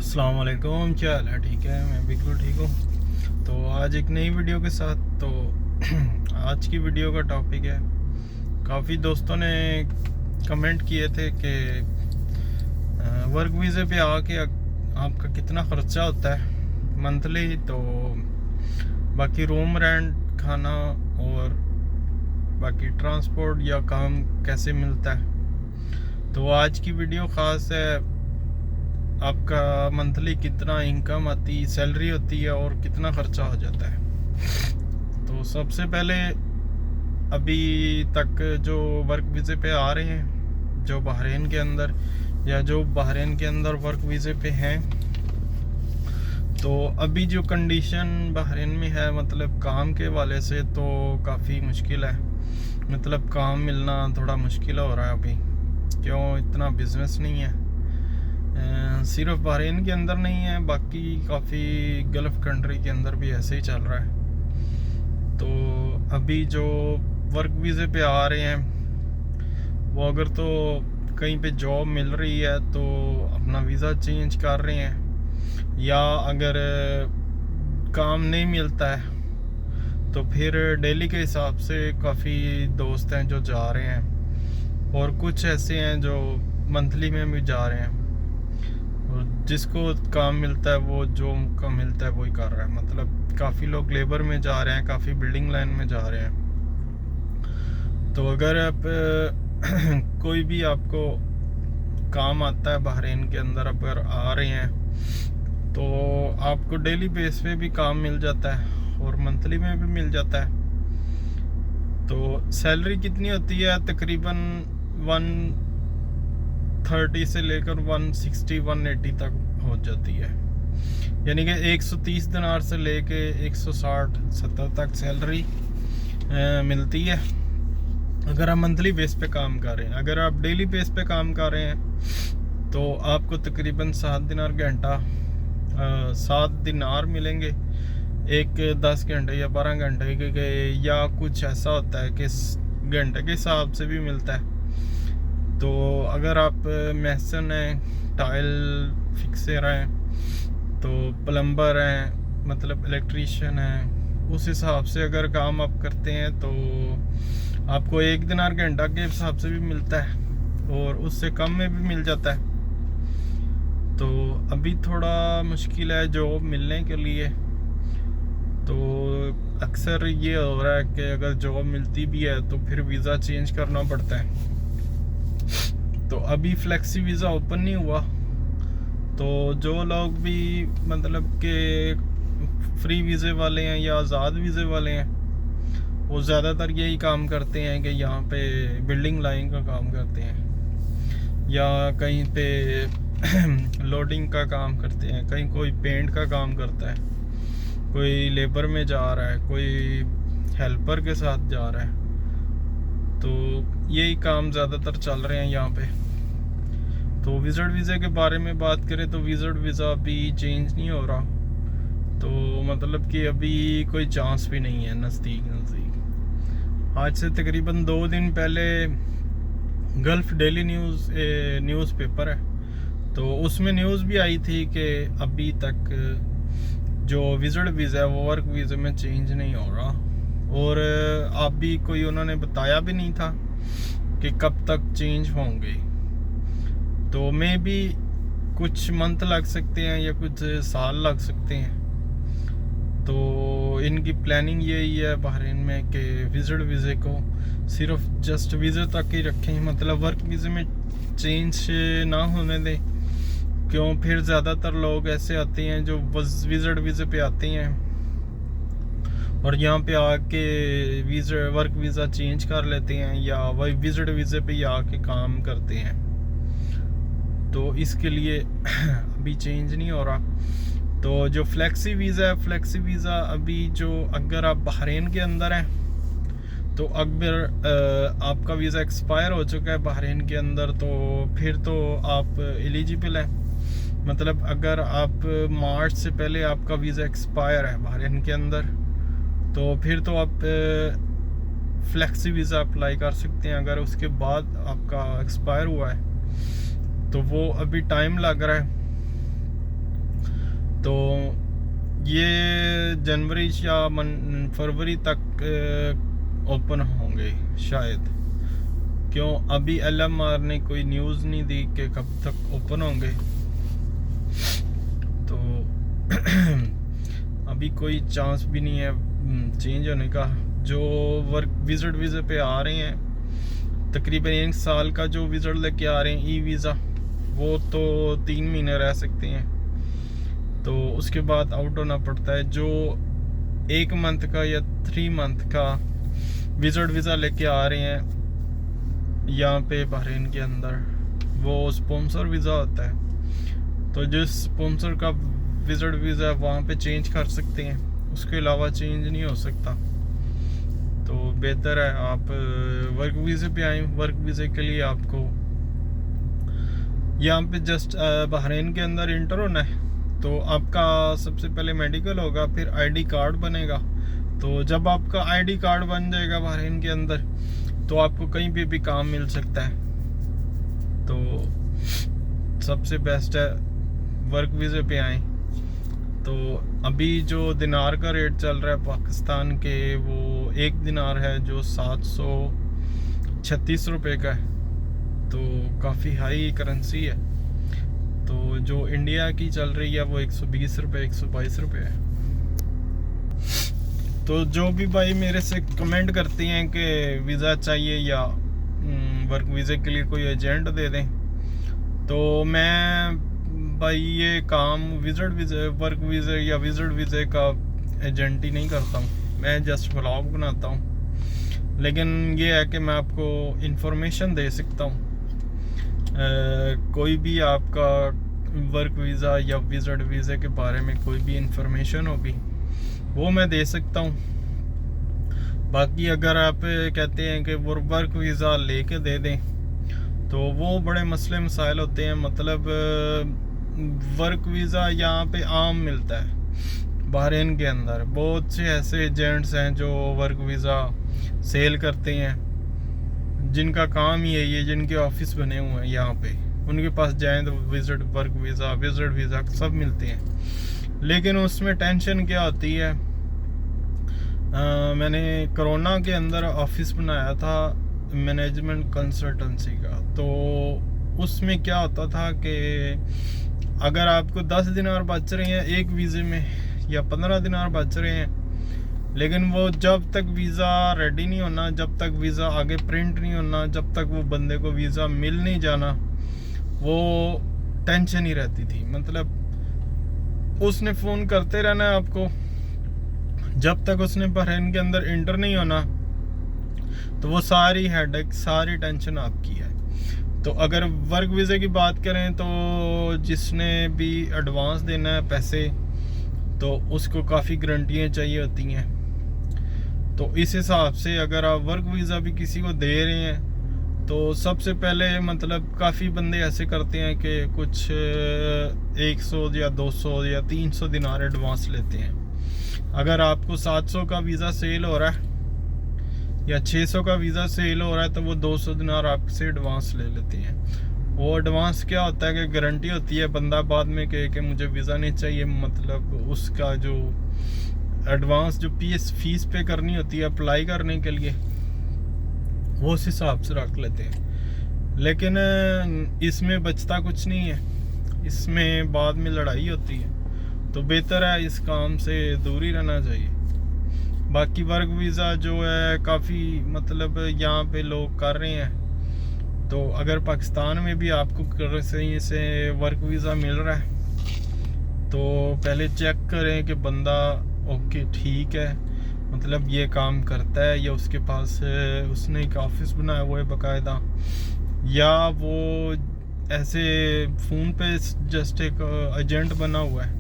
अस्सलाम वालेकुम, क्या हाल है? ठीक है, मैं बिल्कुल ठीक हूँ। तो आज एक नई वीडियो के साथ। तो आज की वीडियो का टॉपिक है, काफ़ी दोस्तों ने कमेंट किए थे कि वर्क वीज़े पे आके आपका कितना ख़र्चा होता है मंथली। तो बाकी रूम रेंट, खाना और बाकी ट्रांसपोर्ट या काम कैसे मिलता है। तो आज की वीडियो ख़ास है, आपका मंथली कितना इनकम आती, सैलरी होती है और कितना खर्चा हो जाता है। तो सबसे पहले, अभी तक जो वर्क वीज़े पे आ रहे हैं, जो बहरीन के अंदर या जो बहरीन के अंदर वर्क वीज़े पे हैं, तो अभी जो कंडीशन बहरीन में है, मतलब काम के वाले से तो काफ़ी मुश्किल है। मतलब काम मिलना थोड़ा मुश्किल हो रहा है अभी। क्यों? इतना बिजनेस नहीं है। सिर्फ बहरीन के अंदर नहीं है, बाकी काफ़ी गल्फ़ कंट्री के अंदर भी ऐसे ही चल रहा है। तो अभी जो वर्क वीज़े पे आ रहे हैं, वो अगर तो कहीं पे जॉब मिल रही है तो अपना वीज़ा चेंज कर रहे हैं, या अगर काम नहीं मिलता है तो फिर डेली के हिसाब से काफ़ी दोस्त हैं जो जा रहे हैं, और कुछ ऐसे हैं जो मंथली में भी जा रहे हैं। और जिसको काम मिलता है, वो जो काम मिलता है वही कर रहा है। मतलब काफ़ी लोग लेबर में जा रहे हैं, काफ़ी बिल्डिंग लाइन में जा रहे हैं। तो अगर आप कोई भी आपको काम आता है बहरीन के अंदर, अगर आ रहे हैं, तो आपको डेली बेस पे भी काम मिल जाता है और मंथली में भी मिल जाता है। तो सैलरी कितनी होती है? तकरीबन 130 से लेकर 160 180 तक हो जाती है। यानी कि 130 दिनार से लेके 160-70 तक सैलरी मिलती है, अगर आप मंथली बेस पे काम कर रहे हैं। अगर आप डेली बेस पे काम कर रहे हैं तो आपको तकरीबन 7 दिनार घंटा 7 दिनार मिलेंगे। एक 10 घंटे या 12 घंटे के या कुछ ऐसा होता है कि घंटे के हिसाब से भी मिलता है। तो अगर आप मैसन हैं, टाइल फिक्सर हैं, तो प्लम्बर हैं, मतलब इलेक्ट्रीशियन हैं, उस हिसाब से अगर काम आप करते हैं तो आपको 1 दिनार घंटा के हिसाब से भी मिलता है, और उससे कम में भी मिल जाता है। तो अभी थोड़ा मुश्किल है जॉब मिलने के लिए। तो अक्सर ये हो रहा है कि अगर जॉब मिलती भी है तो फिर वीज़ा चेंज करना पड़ता है। तो अभी फ्लेक्सी वीज़ा ओपन नहीं हुआ, तो जो लोग भी मतलब के फ्री वीज़े वाले हैं या आज़ाद वीज़े वाले हैं, वो ज़्यादातर यही काम करते हैं कि यहाँ पे बिल्डिंग लाइन का काम करते हैं, या कहीं पे लोडिंग का काम करते हैं, कहीं कोई पेंट का काम करता है, कोई लेबर में जा रहा है, कोई हेल्पर के साथ जा रहा है। तो यही काम ज़्यादातर चल रहे हैं यहाँ पे। तो विज़िट वीज़े के बारे में बात करें तो विज़िट वीज़ा अभी चेंज नहीं हो रहा, तो मतलब कि अभी कोई चांस भी नहीं है नज़दीक। आज से तकरीबन 2 दिन पहले गल्फ़ डेली न्यूज़पेपर है, तो उसमें न्यूज़ भी आई थी कि अभी तक जो विज़िट वीज़ा है वो वर्क वीज़े में चेंज नहीं हो रहा, और अभी कोई उन्होंने बताया भी नहीं था कि कब तक चेंज होंगे। तो मे भी कुछ मंथ लग सकते हैं या कुछ साल लग सकते हैं। तो इनकी प्लानिंग यही है बहरीन में कि विज़िट वीज़े को सिर्फ जस्ट वीज़े तक ही रखें, मतलब वर्क वीज़े में चेंज ना होने दें। क्यों? फिर ज़्यादातर लोग ऐसे आते हैं जो विज़िट वीज़े पे आते हैं और यहाँ पे आके वर्क वीज़ा चेंज कर लेते हैं, या वही विज़िट वीज़े पे ही आके काम करते हैं। तो इसके लिए अभी चेंज नहीं हो रहा। तो जो फ्लेक्सी वीज़ा है, फ्लेक्सी वीज़ा अभी जो, अगर आप बहरीन के अंदर हैं तो अगर आपका वीज़ा एक्सपायर हो चुका है बहरीन के अंदर, तो फिर तो आप एलिजिबल हैं। मतलब अगर आप मार्च से पहले आपका वीज़ा एक्सपायर है बहरीन के अंदर, तो फिर तो आप फ्लेक्सी वीज़ा अप्लाई कर सकते हैं। अगर उसके बाद आपका एक्सपायर हुआ है तो वो अभी टाइम लग रहा है। ये जनवरी या फरवरी तक ओपन होंगे शायद, क्यों अभी LMR ने कोई न्यूज़ नहीं दी कि कब तक ओपन होंगे। तो अभी कोई चांस भी नहीं है चेंज होने का। जो वर्क विजिट वीज़े पे आ रहे हैं, तकरीबन 1 साल का जो विजिट लेके आ रहे हैं ई वीज़ा, वो तो 3 महीने रह सकते हैं, तो उसके बाद आउट होना पड़ता है। जो 1 मंथ का या 3 मंथ का विजिट वीज़ा लेके आ रहे हैं यहाँ पे बहरीन के अंदर, वो स्पॉन्सर वीज़ा होता है। तो जिस स्पॉन्सर का विजिट वीज़ा वहाँ पे चेंज कर सकते हैं, उसके अलावा चेंज नहीं हो सकता। तो बेहतर है आप वर्क वीज़े पे आएँ। वर्क वीज़े के लिए आपको यहाँ पे जस्ट बहरीन के अंदर इंटर होना है। तो आपका सबसे पहले मेडिकल होगा, फिर ID कार्ड बनेगा। तो जब आपका ID कार्ड बन जाएगा बहरीन के अंदर, तो आपको कहीं पे भी काम मिल सकता है। तो सबसे बेस्ट है वर्क वीज़े पे आएँ। तो अभी जो दिनार का रेट चल रहा है पाकिस्तान के, वो 1 दिनार है जो 736 रुपये का है। तो काफ़ी हाई करेंसी है। तो जो इंडिया की चल रही है वो 120 रुपये 122 रुपये है। तो जो भी भाई मेरे से कमेंट करती हैं कि वीज़ा चाहिए या वर्क वीज़े के लिए कोई एजेंट दे दें, तो मैं भाई ये काम विजिट वीज़े, वर्क वीज़े या विजिट वीज़े का एजेंट ही नहीं करता हूँ। मैं जस्ट व्लॉग बनाता हूँ। लेकिन ये है कि मैं आपको इन्फॉर्मेशन दे सकता हूँ। कोई भी आपका वर्क वीज़ा या विजिट वीज़े के बारे में कोई भी इंफॉर्मेशन होगी वो मैं दे सकता हूँ। बाकी अगर आप कहते हैं कि वो वर्क वीज़ा लेके दे दें, तो वो बड़े मसले मसाइल होते हैं। मतलब वर्क वीज़ा यहाँ पे आम मिलता है बहरीन के अंदर। बहुत से ऐसे एजेंट्स हैं जो वर्क वीज़ा सेल करते हैं, जिनका काम ही है ये, जिनके ऑफिस बने हुए हैं यहाँ पे, उनके पास जाएं तो visit work visa visit visa सब मिलते हैं। लेकिन उसमें टेंशन क्या होती है, मैंने कोरोना के अंदर ऑफिस बनाया था मैनेजमेंट कंसल्टेंसी का। तो उसमें क्या होता था कि अगर आपको 10 दिनार बच रहे हैं एक वीज़े में या 15 दिनार बच रहे हैं, लेकिन वो जब तक वीज़ा रेडी नहीं होना, जब तक वीज़ा आगे प्रिंट नहीं होना, जब तक वो बंदे को वीज़ा मिल नहीं जाना, वो टेंशन ही रहती थी। मतलब उसने फ़ोन करते रहना है आपको, जब तक उसने बहरीन के अंदर इंटर नहीं होना, तो वो सारी हेडेक सारी टेंशन आपकी है। तो अगर वर्क वीज़े की बात करें तो जिसने भी एडवांस देना है पैसे, तो उसको काफ़ी गारंटियाँ चाहिए होती हैं। तो इस हिसाब से अगर आप वर्क वीज़ा भी किसी को दे रहे हैं, तो सबसे पहले मतलब काफ़ी बंदे ऐसे करते हैं कि कुछ 100 या 200 या 300 दिनार एडवांस लेते हैं। अगर आपको 700 का वीज़ा सेल हो रहा है या 600 का वीज़ा सेल हो रहा है, तो वो 200 दिनार आपसे एडवांस ले लेते हैं। वो एडवांस क्या होता है कि गारंटी होती है, बंदा बाद में कहे कि मुझे वीज़ा नहीं चाहिए, मतलब उसका जो एडवांस जो फीस पे करनी होती है अप्लाई करने के लिए, वो उस हिसाब से रख लेते हैं। लेकिन इसमें बचता कुछ नहीं है, इसमें बाद में लड़ाई होती है। तो बेहतर है इस काम से दूर ही रहना चाहिए। बाकी वर्क वीज़ा जो है काफ़ी मतलब यहाँ पे लोग कर रहे हैं। तो अगर पाकिस्तान में भी आपको सही से वर्क वीज़ा मिल रहा है, तो पहले चेक करें कि बंदा ओके ठीक है, मतलब ये काम करता है, या उसके पास उसने एक ऑफिस बनाया हुआ है बाकायदा, या वो ऐसे फ़ोन पे जस्ट एक एजेंट बना हुआ है।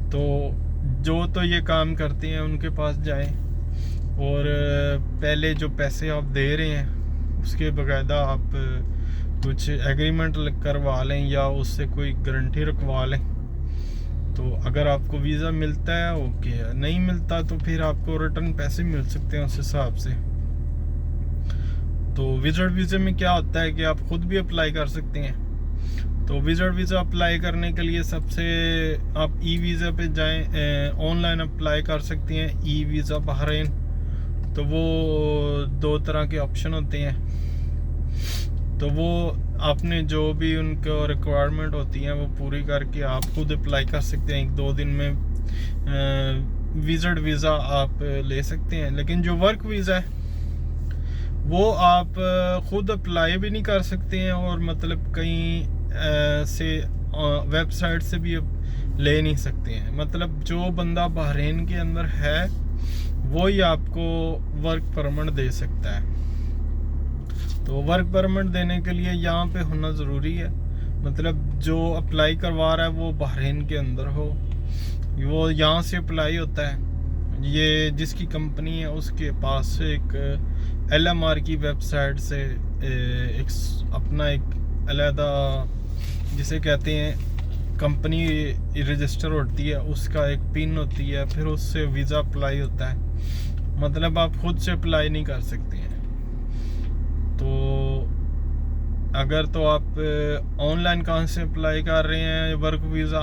तो जो तो ये काम करते हैं उनके पास जाएं, और पहले जो पैसे आप दे रहे हैं उसके बाकायदा आप कुछ एग्रीमेंट करवा लें या उससे कोई गारंटी रखवा लें। तो अगर आपको वीज़ा मिलता है ओके है, नहीं मिलता तो फिर आपको रिटर्न पैसे मिल सकते हैं उस हिसाब से। तो विजिट वीज़े में क्या होता है कि आप खुद भी अप्लाई कर सकते हैं। तो विजिट वीज़ा अप्लाई करने के लिए सबसे आप ई वीज़ा पे जाएं, ऑनलाइन अप्लाई कर सकती हैं ई वीज़ा बहरीन। तो वो 2 तरह के ऑप्शन होते हैं, तो वो आपने जो भी उनको रिक्वायरमेंट होती हैं वो पूरी करके आप खुद अप्लाई कर सकते हैं। 1-2 दिन में विजिट वीज़ा आप ले सकते हैं। लेकिन जो वर्क वीज़ा है वो आप खुद अप्लाई भी नहीं कर सकते हैं, और मतलब कहीं से वेबसाइट से भी ले नहीं सकते हैं। मतलब जो बंदा बहरीन के अंदर है वो ही आपको वर्क परमिट दे सकता है। तो वर्क परमिट देने के लिए यहाँ पे होना ज़रूरी है, मतलब जो अप्लाई करवा रहा है वो बहरीन के अंदर हो, वो यहाँ से अप्लाई होता है। ये जिसकी कंपनी है उसके पास से एक LMR की वेबसाइट से एक अपना एक अलहदा जिसे कहते हैं कंपनी रजिस्टर होती है, उसका एक पिन होती है, फिर उससे वीज़ा अप्लाई होता है। मतलब आप खुद से अप्लाई नहीं कर सकते हैं। तो अगर तो आप ऑनलाइन कहाँ से अप्लाई कर रहे हैं वर्क वीज़ा,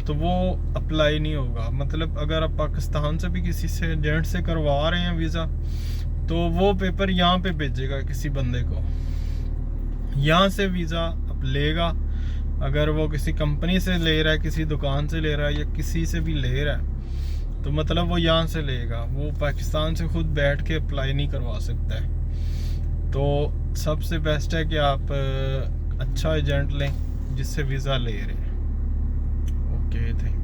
तो वो अप्लाई नहीं होगा। मतलब अगर आप पाकिस्तान से भी किसी से एजेंट से करवा रहे हैं वीज़ा, तो वो पेपर यहाँ पे भेजेगा किसी बंदे को, यहाँ से वीज़ा अब लेगा। अगर वो किसी कंपनी से ले रहा है, किसी दुकान से ले रहा है, या किसी से भी ले रहा है, तो मतलब वो यहाँ से लेगा, वो पाकिस्तान से खुद बैठ के अप्लाई नहीं करवा सकता है। तो सबसे बेस्ट है कि आप अच्छा एजेंट लें जिससे वीज़ा ले रहे हैं। Okay, thank you.